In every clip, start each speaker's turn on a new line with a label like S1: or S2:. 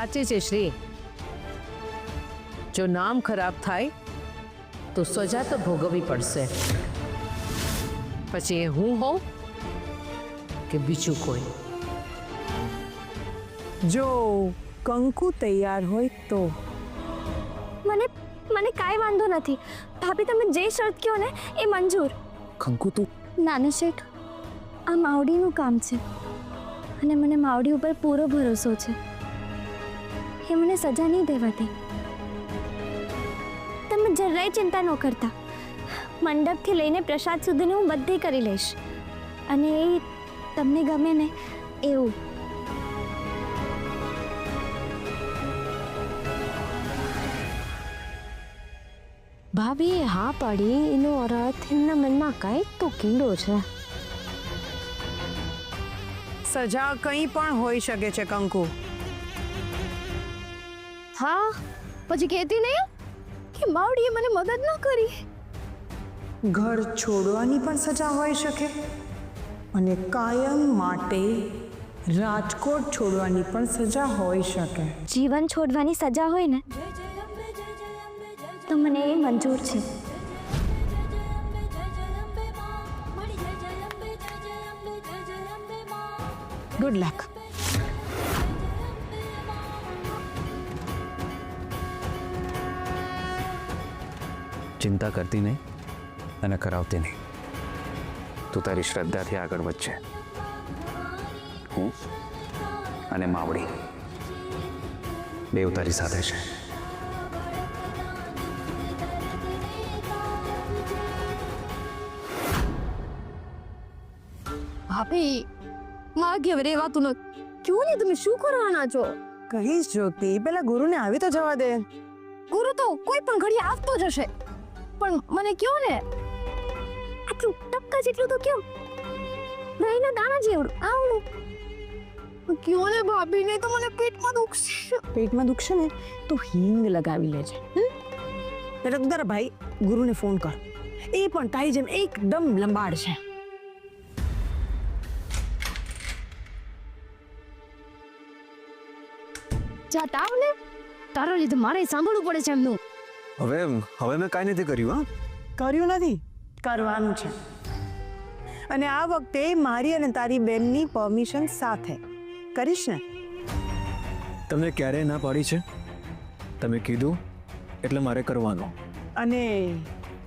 S1: સાચી છે શ્રી. જો નામ ખરાબ થાય તો સજા તો ભોગવવી પડશે. પછી એ હું હોઉં કે બીજું કોઈ.
S2: જો કંકુ તૈયાર હોય તો
S3: મને મને કાંઈ વાંધો નથી. ભાભી તમે જે શરત કહો ને એ મંજૂર.
S4: કંકુ તું
S3: નાના શેઠ, આ માવડીનું કામ છે અને મને માવડી ઉપર પૂરો ભરોસો છે. એ મને સજા નહીં દેવા દે. તમે જરાય ચિંતા ન કરતા. મંડપથી લઈને પ્રસાદ સુધીનું હું બધે કરી લઈશ અને એ તમને ગમે ને એવું.
S5: ભાભીએ હા પાડી એનો અર્થ એમના મનમાં કાંઈક તો કીડો છે.
S2: સજા કંઈ પણ હોઈ શકે છે કંકુ.
S3: હા, પછી કહેતી નહીં કે માવડીએ મને મદદ ન કરી.
S2: ઘર છોડવાની પણ સજા હોઈ શકે અને કાયમ માટે રાજકોટ છોડવાની પણ સજા હોઈ શકે.
S3: જીવન છોડવાની સજા હોય ને તો મને એ મંજૂર છે.
S2: Good luck.
S4: ચિંતા કરતી નહીં અને કરાવતી નહીં. તું તારી શ્રદ્ધાથી આગળ વધશે. હું અને માવડી બેવ તારી સાથે છે.
S5: ભાભી માગે હવે રેવાતું ન. ક્યું નહીં, તમે શું કરવાના છો?
S2: કહીશ જ્યોતિ, પેલા ગુરુને આવી તો જવા દે.
S5: ગુરુ તો કોઈ પણ ઘડી આવતો જ હશે, પણ મને કયો ને.
S3: આટલું ટપકા જેટલું તો કયો, દહીંના દાણા જેવડું આવડું.
S5: કયો ને ભાભી, નહીં તો મને પેટમાં દુખશે.
S2: પેટમાં દુખશે ને તો હિંગ લગાવી લેજે. એટલે તું તારા ભાઈ ગુરુને ફોન કર. એ પણ તારી જેમ એકદમ લંબાડ છે.
S5: જા તાવ ને, તારા લીધે મારે સાંભળવું પડે છે એમનું.
S4: હવે મેં કાંઈ નથી કર્યું. હા,
S2: કર્યું નથી, કરવાનું છે. અને આ વખતે મારી અને તારી બેનની પરમિશન સાથે કરીશ ને.
S6: તમને ક્યારેય ના પાડી છે? તમે કીધું એટલે મારે કરવાનું.
S2: અને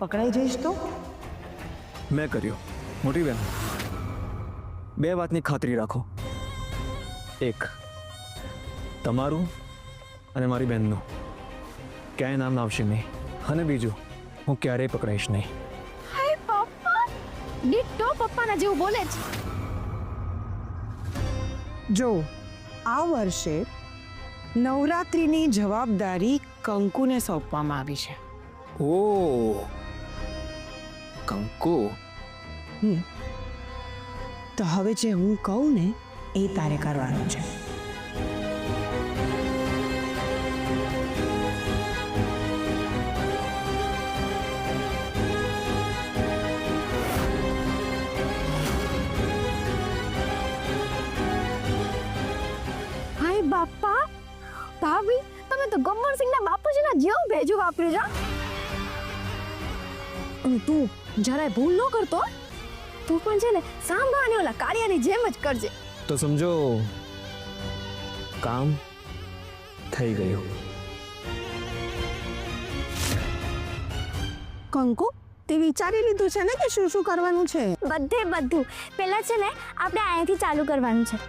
S2: પકડાઈ જઈશ તો?
S6: મેં કર્યું. મોટી બેન, બે વાતની ખાતરી રાખો. એક, તમારું અને મારી બહેનનું ક્યાંય નામ આવશે નહીં. અને બીજું, હું ક્યારેય પકડાઈશ નહીં.
S5: હાય પપ્પા, ડિટ્ટો પપ્પાના જેવું બોલે છે.
S2: જો આ વર્ષે નવરાત્રિની જવાબદારી કંકુને સોંપવામાં આવી છે.
S6: ઓ કંકુ,
S2: તો હવે જે હું કહું ને એ તારે કરવાનું છે.
S3: હાય બાપા, ભાભી તમે તો ગબ્બરસિંહના બાપુજીના જેવું ભેજું વાપર્યું છે.
S5: અને તું જરાય ભૂલ ન કરતો.
S3: તું પણ છે ને સાંભળવાની ઓલા કાળિયાની જેમ જ કરજે.
S6: તો સમજો કામ થઈ ગયું.
S2: કંકુ, તે વિચારી લીધું છે ને કે શું શું કરવાનું છે?
S3: બધે બધું. પહેલા છે ને આપણે અહીંયાથી ચાલુ કરવાનું છે.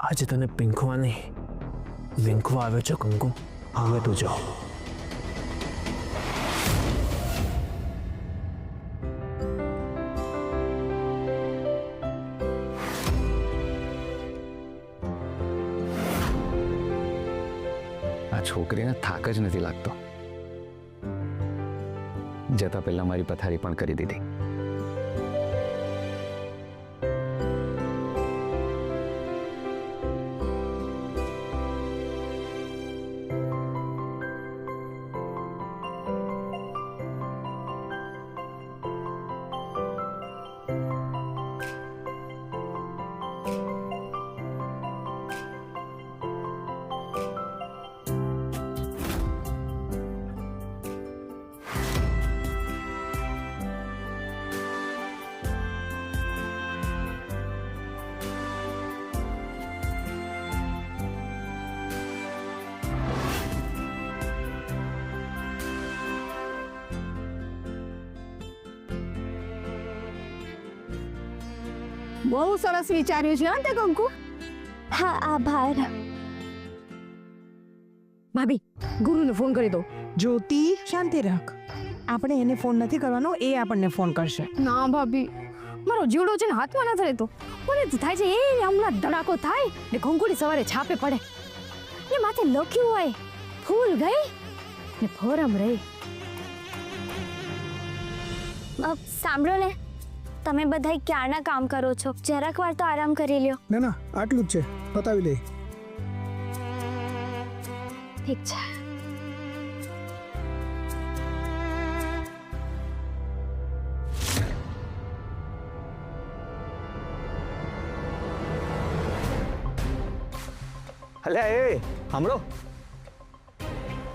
S6: આજે તને પીંખવા નહીં, વીંખવા આવ્યો છે કંકુ. હવે તું જાઓ.
S4: આ છોકરીને થાક જ નથી લાગતો. જતા પહેલા મારી પથારી પણ કરી દીધી.
S1: બહુ સરસ વિચાર્યું છે હા તે કંકુ.
S3: હા આભાર.
S1: ભાભી ગુરુને ફોન કરી દો.
S2: જ્યોતિ શાંતિ રાખ, આપણે એને ફોન નથી કરવાનો, એ આપણને ફોન કરશે.
S3: ના ભાભી, મારો જીવડો છે ને હાથમાં નથી રહેતો. મને તો થાય છે એ હમણાં ધડાકો થાય ને કંકુડી સવારે છાપે પડે ને માથે લખ્યું હોય ફૂલ ગઈ ને ફોરમ રહી. સાંભળો ને, તમે બધા ક્યારના કામ કરો છો, જરાક વાર તો આરામ કરી લ્યો.
S7: ના ના આટલું જ છે, પતાવી લે.
S3: ઠીક છે.
S6: અલ્યા એ સાંભળો,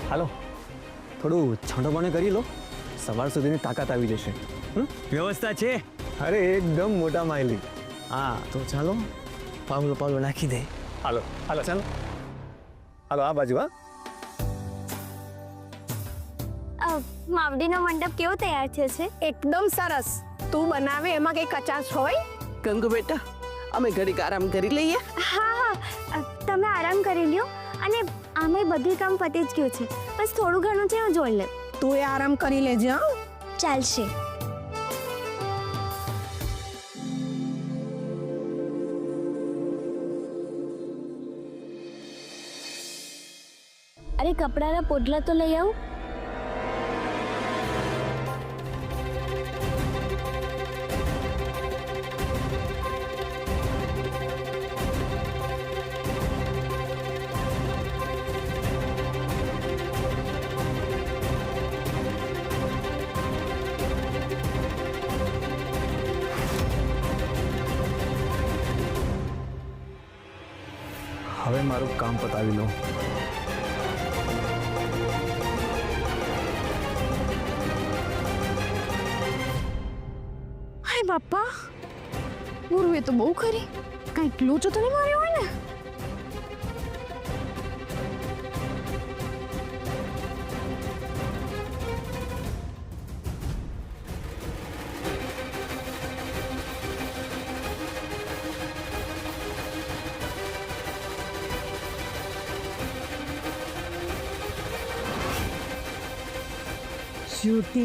S6: હાલો થોડું છાંટો પાણી કરી લો, સવાર સુધીની તાકાત આવી જશે. વ્યવસ્થા છે? અરે એકદમ મોટા માયલી. હા તો ચાલો પાવલો પાવલો નાખી દે. હાલો હાલો ચાલો, હાલો આ બાજુ. હા
S3: માવડીનો મંડપ કેવો તૈયાર થયો છે?
S1: એકદમ સરસ. તું બનાવે એમાં કઈ કચાશ હોય?
S8: કંકુ બેટા, અમે ઘડીક આરામ કરી લઈએ.
S3: હા હા, તમે આરામ કરી લ્યો. અને આમે બધું કામ પતી જ ગયું છે, બસ થોડું ઘણું છે હું જોઈ લે.
S1: તું એ આરામ કરી લેજે હા.
S3: ચાલશે. અરે કપડાના પોટલા તો લઈ આવું.
S6: હવે મારું કામ પતાવી લો.
S3: હાય બાપા, ગુરુએ તો બહુ ખરી, કાંઈક લોચો તો નહીં માર્યો હોય ને?
S2: જ્યોતિ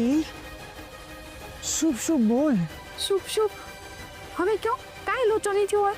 S2: શુભ શુભ બોલ.
S1: શુભ શુભ. હવે કયો કાંઈ લોચો નહીં થયો હોય?